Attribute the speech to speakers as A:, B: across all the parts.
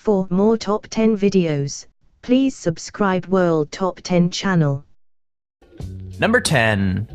A: For more top 10 videos, please subscribe World Top 10 channel.
B: Number 10.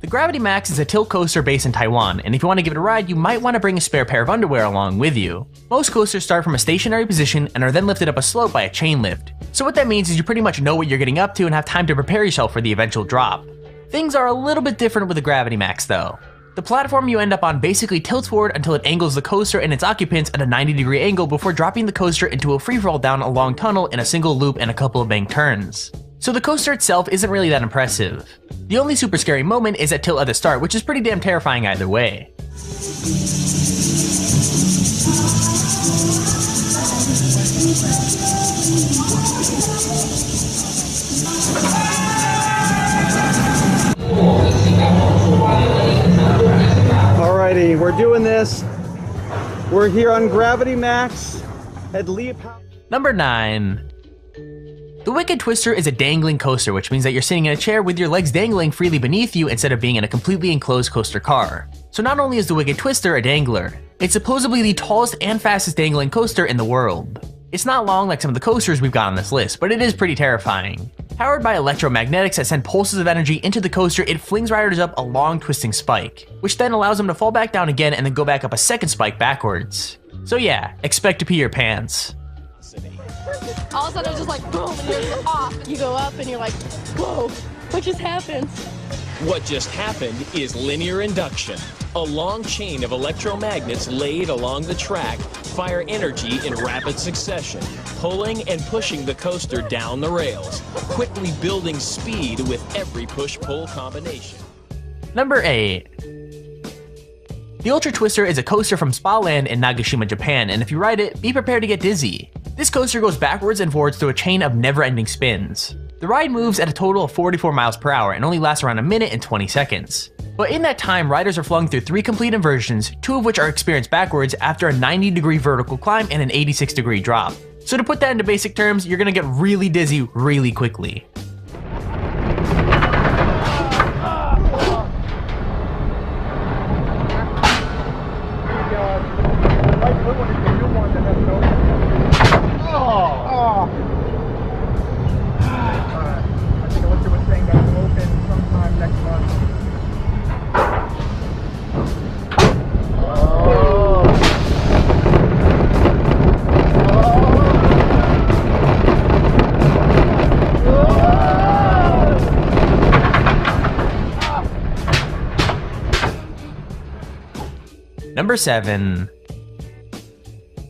B: The Gravity Max is a tilt coaster based in Taiwan, and if you want to give it a ride, you might want to bring a spare pair of underwear along with you. Most coasters start from a stationary position and are then lifted up a slope by a chain lift. So what that means is you pretty much know what you're getting up to and have time to prepare yourself for the eventual drop. Things are a little bit different with the Gravity Max though. The platform you end up on basically tilts forward until it angles the coaster and its occupants at a 90-degree angle before dropping the coaster into a free-fall down a long tunnel in a single loop and a couple of bank turns. So the coaster itself isn't really that impressive. The only super scary moment is at tilt at the start, which is pretty damn terrifying either way.
C: Alrighty, we're doing this. We're here on Gravity Max at Leap.
B: Number 9. The Wicked Twister is a dangling coaster, which means that you're sitting in a chair with your legs dangling freely beneath you instead of being in a completely enclosed coaster car. So not only is the Wicked Twister a dangler, it's supposedly the tallest and fastest dangling coaster in the world. It's not long like some of the coasters we've got on this list, but it is pretty terrifying. Powered by electromagnetics that send pulses of energy into the coaster, it flings riders up a long twisting spike, which then allows them to fall back down again and then go back up a second spike backwards. So yeah, expect to pee your pants.
D: All of a sudden it was just like boom and you're off. You go up and you're like, whoa, what just happened?
E: What just happened is linear induction. A long chain of electromagnets laid along the track fire energy in rapid succession, pulling and pushing the coaster down the rails, quickly building speed with every push-pull combination.
B: Number 8. The Ultra Twister is a coaster from Spa Land in Nagashima, Japan, and if you ride it, be prepared to get dizzy. This coaster goes backwards and forwards through a chain of never-ending spins. The ride moves at a total of 44 miles per hour and only lasts around a minute and 20 seconds. But in that time, riders are flung through 3 complete inversions, 2 of which are experienced backwards after a 90-degree vertical climb and an 86-degree drop. So to put that into basic terms, you're gonna get really dizzy really quickly. Number 7.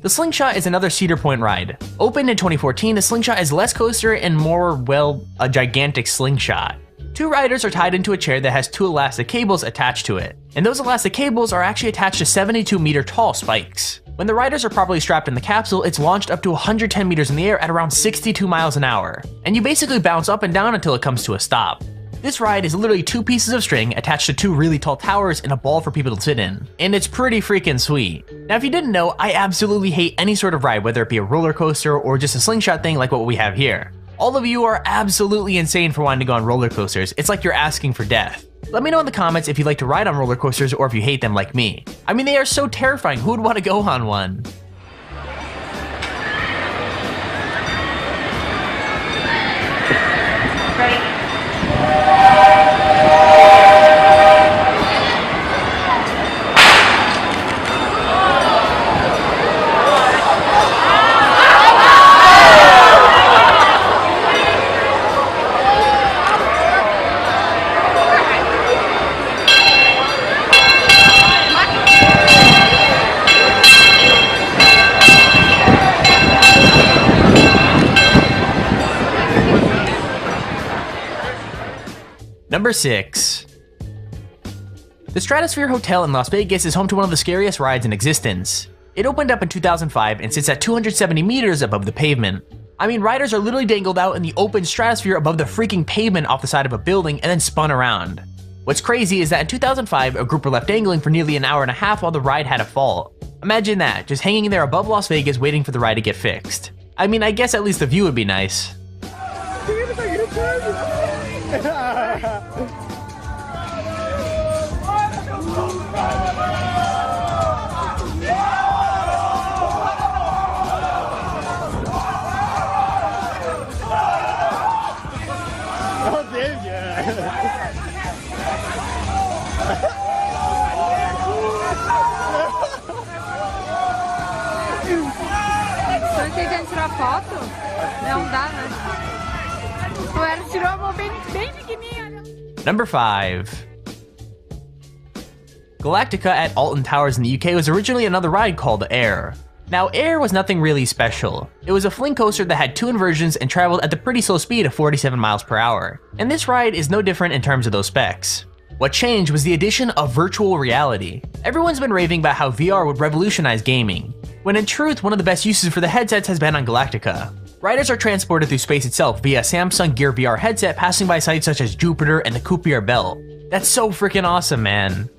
B: The Slingshot is another Cedar Point ride. Opened in 2014, the Slingshot is less coaster and more, well, a gigantic slingshot. 2 riders are tied into a chair that has 2 elastic cables attached to it, and those elastic cables are actually attached to 72-meter tall spikes. When the riders are properly strapped in the capsule, it's launched up to 110 meters in the air at around 62 miles an hour, and you basically bounce up and down until it comes to a stop. This ride is literally 2 pieces of string attached to 2 really tall towers and a ball for people to sit in, and it's pretty freaking sweet. Now if you didn't know, I absolutely hate any sort of ride, whether it be a roller coaster or just a slingshot thing like what we have here. All of you are absolutely insane for wanting to go on roller coasters. It's like you're asking for death. Let me know in the comments if you like to ride on roller coasters or if you hate them like me. I mean, they are so terrifying. Who would want to go on one?
F: Ready?
B: Number 6. The Stratosphere Hotel in Las Vegas is home to one of the scariest rides in existence. It opened up in 2005 and sits at 270 meters above the pavement. I mean, riders are literally dangled out in the open stratosphere above the freaking pavement off the side of a building and then spun around. What's crazy is that in 2005, a group were left dangling for nearly an hour and a half while the ride had a fault. Imagine that, just hanging there above Las Vegas waiting for the ride to get fixed. I mean, I guess at least the view would be nice.
F: Agora tentando tirar foto, não dá, né? O Eros tirou a mão bem pequenininha.
B: Number 5. Galactica at Alton Towers in the UK was originally another ride called Air. Now, Air was nothing really special. It was a fling coaster that had 2 inversions and traveled at the pretty slow speed of 47 miles per hour. And this ride is no different in terms of those specs. What changed was the addition of virtual reality. Everyone's been raving about how VR would revolutionize gaming, when in truth, one of the best uses for the headsets has been on Galactica. Riders are transported through space itself via a Samsung Gear VR headset passing by sites such as Jupiter and the Kuiper Belt. That's so freaking awesome, man.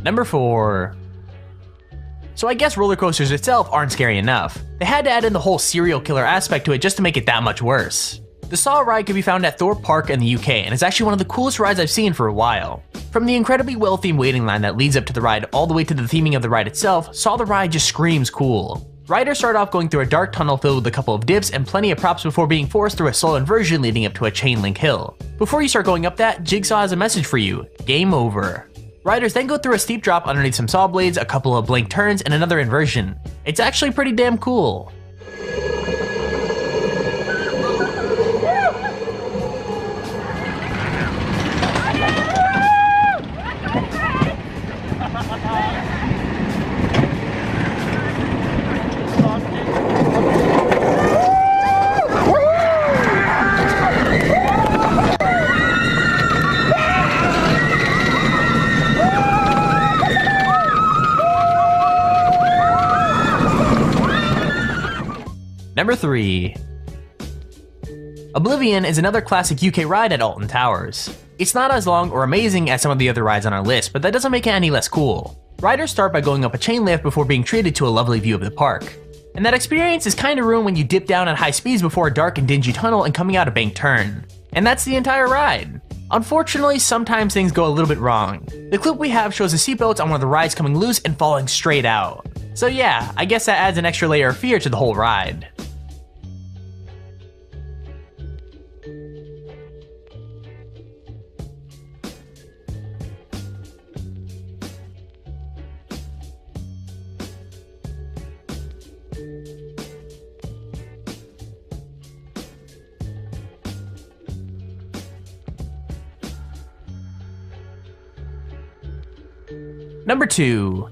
B: Number 4. So I guess roller coasters itself aren't scary enough. They had to add in the whole serial killer aspect to it just to make it that much worse. The Saw ride can be found at Thorpe Park in the UK and is actually one of the coolest rides I've seen for a while. From the incredibly well-themed waiting line that leads up to the ride all the way to the theming of the ride itself, Saw the ride just screams cool. Riders start off going through a dark tunnel filled with a couple of dips and plenty of props before being forced through a slow inversion leading up to a chain link hill. Before you start going up that, Jigsaw has a message for you: game over. Riders then go through a steep drop underneath some saw blades, a couple of blank turns, and another inversion. It's actually pretty damn cool. Number 3. Oblivion is another classic UK ride at Alton Towers. It's not as long or amazing as some of the other rides on our list, but that doesn't make it any less cool. Riders start by going up a chain lift before being treated to a lovely view of the park. And that experience is kind of ruined when you dip down at high speeds before a dark and dingy tunnel and coming out a banked turn. And that's the entire ride. Unfortunately, sometimes things go a little bit wrong. The clip we have shows the seatbelts on one of the rides coming loose and falling straight out. So yeah, I guess that adds an extra layer of fear to the whole ride. Number 2.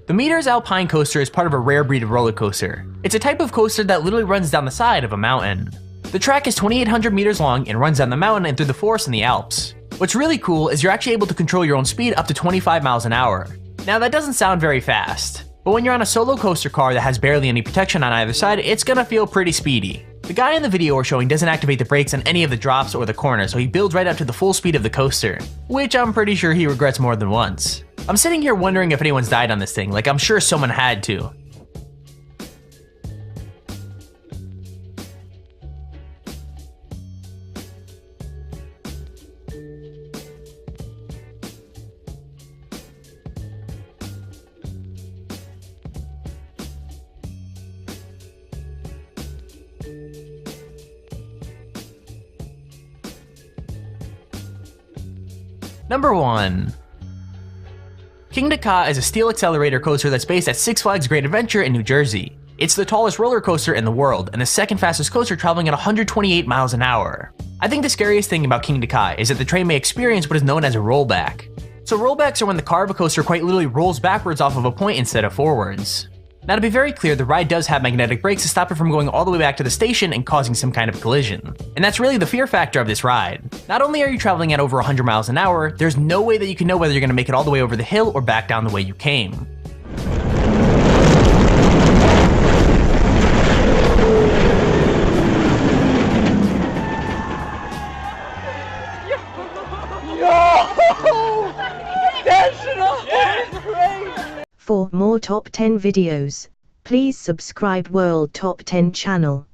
B: The Meters Alpine Coaster is part of a rare breed of roller coaster. It's a type of coaster that literally runs down the side of a mountain. The track is 2,800 meters long and runs down the mountain and through the forest in the Alps. What's really cool is you're actually able to control your own speed up to 25 miles an hour. Now that doesn't sound very fast, but when you're on a solo coaster car that has barely any protection on either side, it's gonna feel pretty speedy. The guy in the video we're showing doesn't activate the brakes on any of the drops or the corners, so he builds right up to the full speed of the coaster, which I'm pretty sure he regrets more than once. I'm sitting here wondering if anyone's died on this thing, like I'm sure someone had to. Number 1. Kingda Ka is a steel accelerator coaster that's based at Six Flags Great Adventure in New Jersey. It's the tallest roller coaster in the world and the second fastest coaster, traveling at 128 miles an hour. I think the scariest thing about Kingda Ka is that the train may experience what is known as a rollback. So rollbacks are when the car of a coaster quite literally rolls backwards off of a point instead of forwards. Now to be very clear, the ride does have magnetic brakes to stop it from going all the way back to the station and causing some kind of collision. And that's really the fear factor of this ride. Not only are you traveling at over 100 miles an hour, there's no way that you can know whether you're going to make it all the way over the hill or back down the way you came.
A: For more top 10 videos, please subscribe World Top 10 channel.